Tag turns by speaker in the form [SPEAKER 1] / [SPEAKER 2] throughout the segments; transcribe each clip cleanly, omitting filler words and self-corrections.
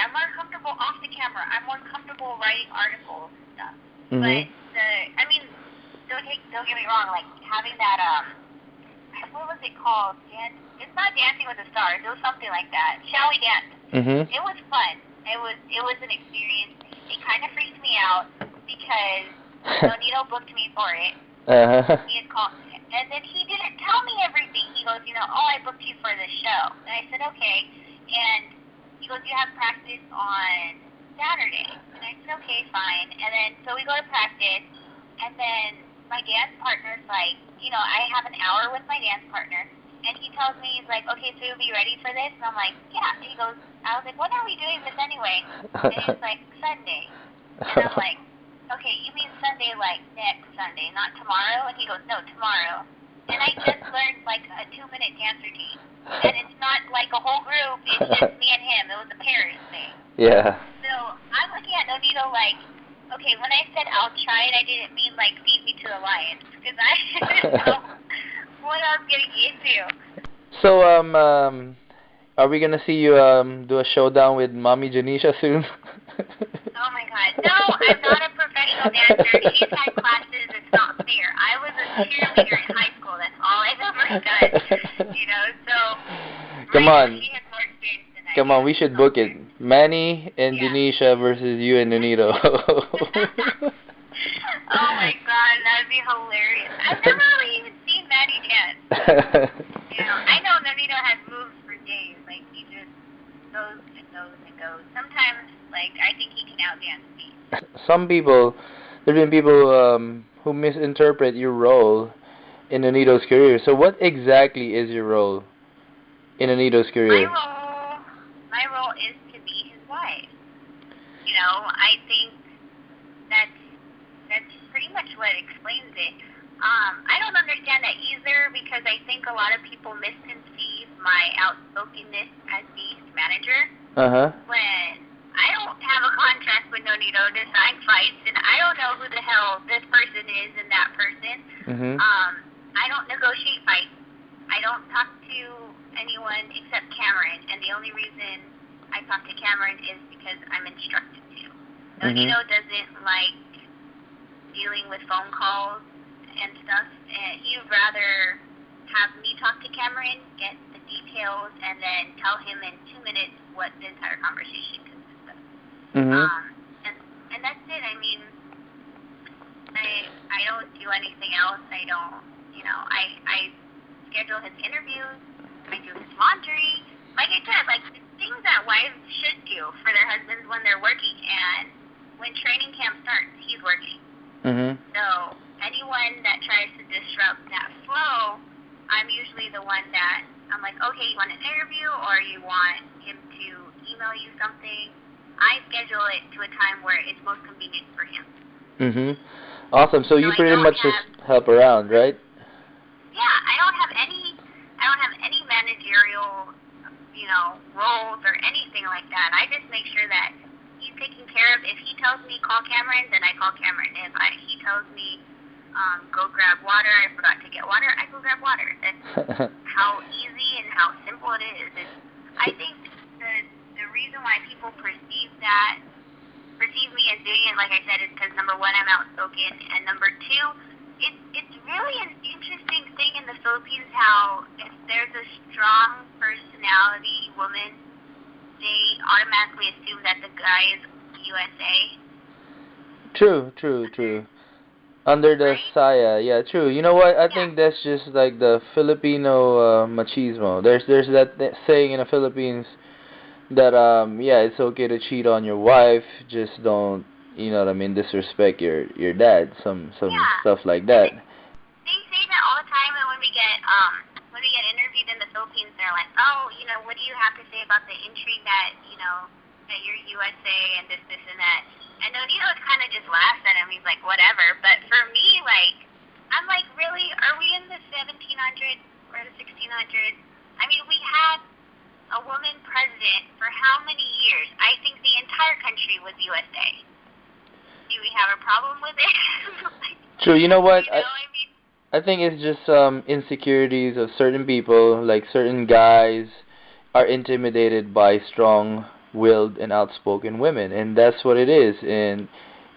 [SPEAKER 1] I'm more comfortable off the camera. I'm more comfortable writing articles and stuff.
[SPEAKER 2] Mm-hmm.
[SPEAKER 1] But don't get me wrong. Like having that what was it called? It's not Dancing with the Stars. It was something like that. Shall We Dance?
[SPEAKER 2] Mm-hmm.
[SPEAKER 1] It was fun. It was an experience. It kind of freaked me out because Donito booked me for it.
[SPEAKER 2] Uh-huh.
[SPEAKER 1] He had called, and then he didn't tell me everything. He goes, I booked you for this show. And I said, okay. And he goes, you have practice on Saturday. And I said, okay, fine. And then, so we go to practice, and then my dance partner's like, I have an hour with my dance partner, and he tells me, he's like, okay, so you'll be ready for this? And I'm like, yeah. And he goes, I was like, when are we doing this anyway? And he's like, Sunday. And I'm like, okay, you mean Sunday like next Sunday, not tomorrow? And he goes, no, tomorrow. And I just learned like a 2-minute dance routine. And it's not like a whole group, it's just me and him. It was a pairs thing.
[SPEAKER 2] Yeah.
[SPEAKER 1] So I'm looking at Donito like, okay, when I said I'll try it, I didn't mean like feed me to the lions, because I didn't know what I was getting into.
[SPEAKER 2] So, are we gonna see you do a showdown with Mommy Janisha soon?
[SPEAKER 1] Oh my God, no! I'm not a professional dancer. She's had classes. It's not fair. I was a cheerleader in high school. That's all I've ever done. So.
[SPEAKER 2] Come on.
[SPEAKER 1] She has more experience than I do.
[SPEAKER 2] Come on, we should book it. Manny and Janisha versus you and Donito.
[SPEAKER 1] Oh my God, that'd be hilarious. I've never really even seen Manny dance. I know Donito has moves for days. Like, he just goes and goes and goes. Sometimes, like, I think he can outdance me.
[SPEAKER 2] There's been people who misinterpret your role in Donito's career. So what exactly is your role in Donito's career?
[SPEAKER 1] My role is to be his wife. I think that's pretty much what explains it. I don't understand that either, because I think a lot of people misconceive my outspokenness as the manager.
[SPEAKER 2] Uh-huh.
[SPEAKER 1] When I don't have a contract with Donito to sign fights, and I don't know who the hell this person is and that person.
[SPEAKER 2] Mm-hmm.
[SPEAKER 1] I don't negotiate fights. I don't talk to anyone except Cameron, and the only reason I talk to Cameron is because I'm instructed to. Donito doesn't like dealing with phone calls and stuff, and he'd rather have me talk to Cameron, get the details, and then tell him in 2 minutes what the entire conversation consists of. And that's it. I mean, I don't do anything else. I don't, I schedule his interviews, I do his laundry, like I said, like the things that wives should do for their husbands when they're working, and when training camp starts, he's working. So anyone that tries to disrupt that flow, I'm usually the one that I'm like, okay, you want an interview or you want him to email you something? I schedule it to a time where it's most convenient for him.
[SPEAKER 2] Awesome. So you pretty much just help around, right?
[SPEAKER 1] Yeah, I don't have any managerial, roles or anything like that. I just make sure that he's taken care of. If he tells me call Cameron, then I call Cameron. If he tells me go grab water, I forgot to get water, I go grab water. That's how easy and how simple it is. I think the reason why people perceive me as doing it, like I said, is because number one, I'm outspoken, and number two, it's really an interesting thing in the Philippines how if there's a strong personality woman, they automatically assume that the guy is USA.
[SPEAKER 2] True. Under the saya, yeah, true. You know what? I think that's just like the Filipino machismo. There's that saying in the Philippines that it's okay to cheat on your wife, just don't, disrespect your dad, some stuff like that.
[SPEAKER 1] They say that all the time, and when we get interviewed in the Philippines, they're like, oh, what do you have to say about the intrigue that that you're USA and this and that. And Donito kind of just laughs at him. He's like, whatever. But for me, like, I'm like, really? Are we in the 1700s or the 1600s? I mean, we had a woman president for how many years? I think the entire country was USA. Do we have a problem with it?
[SPEAKER 2] True. You know what?
[SPEAKER 1] I mean?
[SPEAKER 2] I think it's just insecurities of certain people, like certain guys are intimidated by strong willed and outspoken women, and that's what it is. And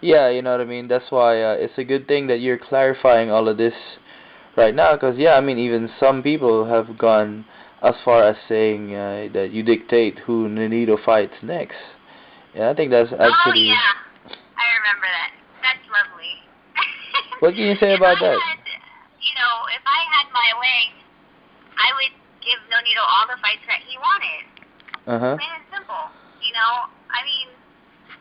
[SPEAKER 2] yeah, you know what I mean. That's why it's a good thing that you're clarifying all of this right now, because yeah, I mean, even some people have gone as far as saying that you dictate who Nonito fights next. And I think that's
[SPEAKER 1] Oh
[SPEAKER 2] actually.
[SPEAKER 1] yeah, I remember that. That's lovely.
[SPEAKER 2] What can you say
[SPEAKER 1] If
[SPEAKER 2] about
[SPEAKER 1] I
[SPEAKER 2] that?
[SPEAKER 1] had, if I had my way, I would give Nonito all the fights that he wanted.
[SPEAKER 2] Uh huh.
[SPEAKER 1] Plain and simple. I mean,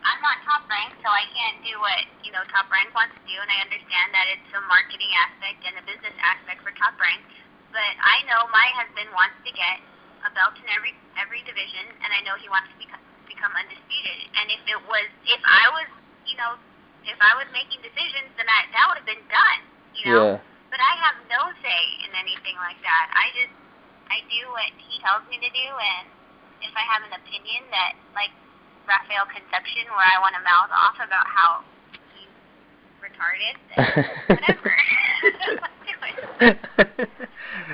[SPEAKER 1] I'm not Top Rank, so I can't do what, Top Rank wants to do, and I understand that it's a marketing aspect and a business aspect for Top Rank, but I know my husband wants to get a belt in every division, and I know he wants to become undisputed. And if I was making decisions, then that would have been done,
[SPEAKER 2] Yeah.
[SPEAKER 1] But I have no say in anything like that. I do what he tells me to do, and if I have an opinion that, like Raphael Conception, where I want to mouth off about how he's retarded, then whatever.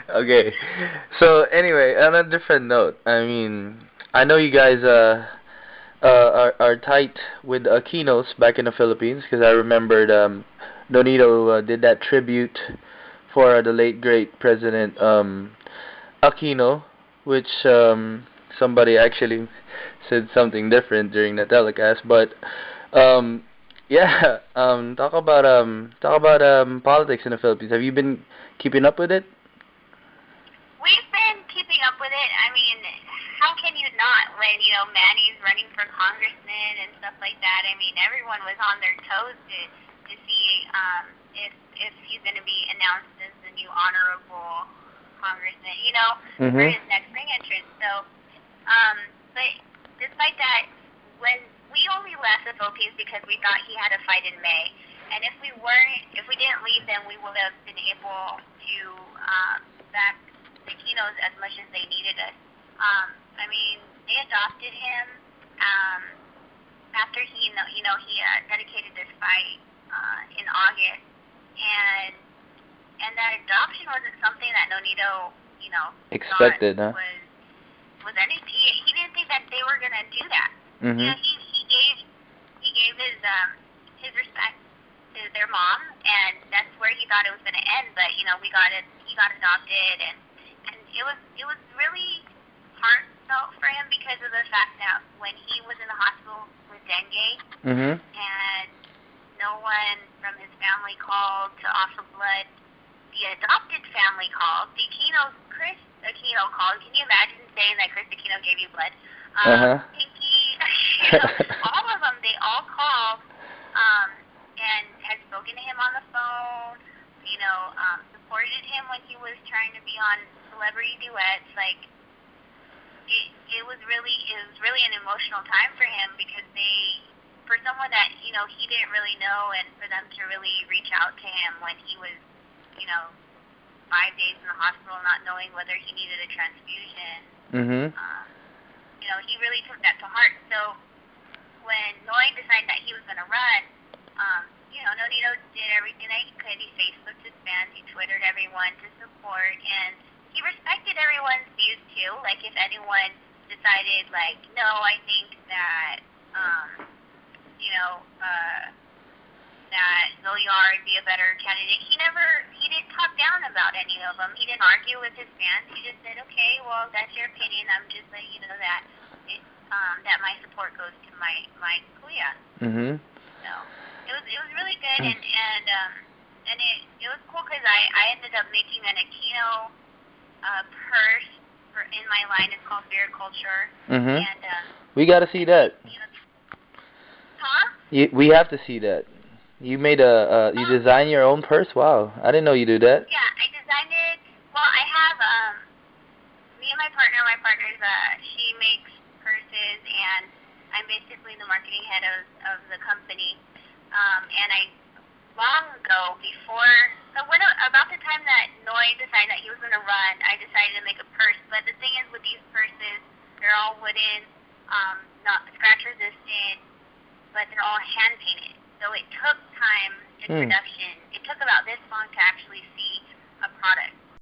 [SPEAKER 2] Okay. So anyway, on a different note, I mean, I know you guys are tight with Aquinos back in the Philippines, because I remembered Donito did that tribute for the late great President Aquino, which somebody actually said something different during the telecast, but yeah, talk about politics in the Philippines. Have you been keeping up with it?
[SPEAKER 1] We've been keeping up with it. I mean, how can you not when, Manny's running for congressman and stuff like that? I mean, everyone was on their toes to see if he's going to be announced as the new honorable congressman, for his next ring entrance. So, but despite that, when we only left the Philippines because we thought he had a fight in May, and if we didn't leave, then we would have been able to back the Aquinos as much as they needed us. I mean, they adopted him after he dedicated this fight in August, and that adoption wasn't something that Nonito,
[SPEAKER 2] expected,
[SPEAKER 1] thought
[SPEAKER 2] huh?
[SPEAKER 1] was anything. He didn't think that they were gonna do that.
[SPEAKER 2] Mhm.
[SPEAKER 1] He gave his respect to their mom, and that's where he thought it was gonna end. But he got adopted, and it was really heartfelt for him because of the fact that when he was in the hospital with dengue,
[SPEAKER 2] Mhm.
[SPEAKER 1] and no one from his family called to offer blood, the adopted family called. Chris Aquino called. Can you imagine saying that Chris Aquino gave you blood? Pinky, all of them, they all called and had spoken to him on the phone, supported him when he was trying to be on celebrity duets. Like, it was really an emotional time for him because for someone that, he didn't really know, and for them to really reach out to him when he was, 5 days in the hospital not knowing whether he needed a transfusion.
[SPEAKER 2] Mhm.
[SPEAKER 1] He really took that to heart. So when Noy decided that he was going to run, Nonito did everything that he could. He Facebooked his fans, he Twittered everyone to support, and he respected everyone's views too. Like, if anyone decided, like, no, I think that, that Villar would be a better candidate. He didn't talk down about any of them. He didn't argue with his fans. He just said, okay, well, that's your opinion. I'm just letting you know that that my support goes to my kuya.
[SPEAKER 2] Mhm.
[SPEAKER 1] So it was really good, and it was cool because I ended up making an Aquino purse in my line. It's called Beer Culture.
[SPEAKER 2] Mhm.
[SPEAKER 1] And
[SPEAKER 2] we got to see that.
[SPEAKER 1] Huh?
[SPEAKER 2] We have to see that. You made you designed your own purse? Wow. I didn't know you do that.
[SPEAKER 1] Yeah, I designed it. Well, I have me and my partner's she makes purses, and I'm basically the marketing head of the company. And I long ago, about the time that Noy decided that he was going to run, I decided to make a purse. But the thing is, with these purses, they're all wooden, not scratch resistant, but they're all hand painted. So it took time in production. It took about this long to actually see a product.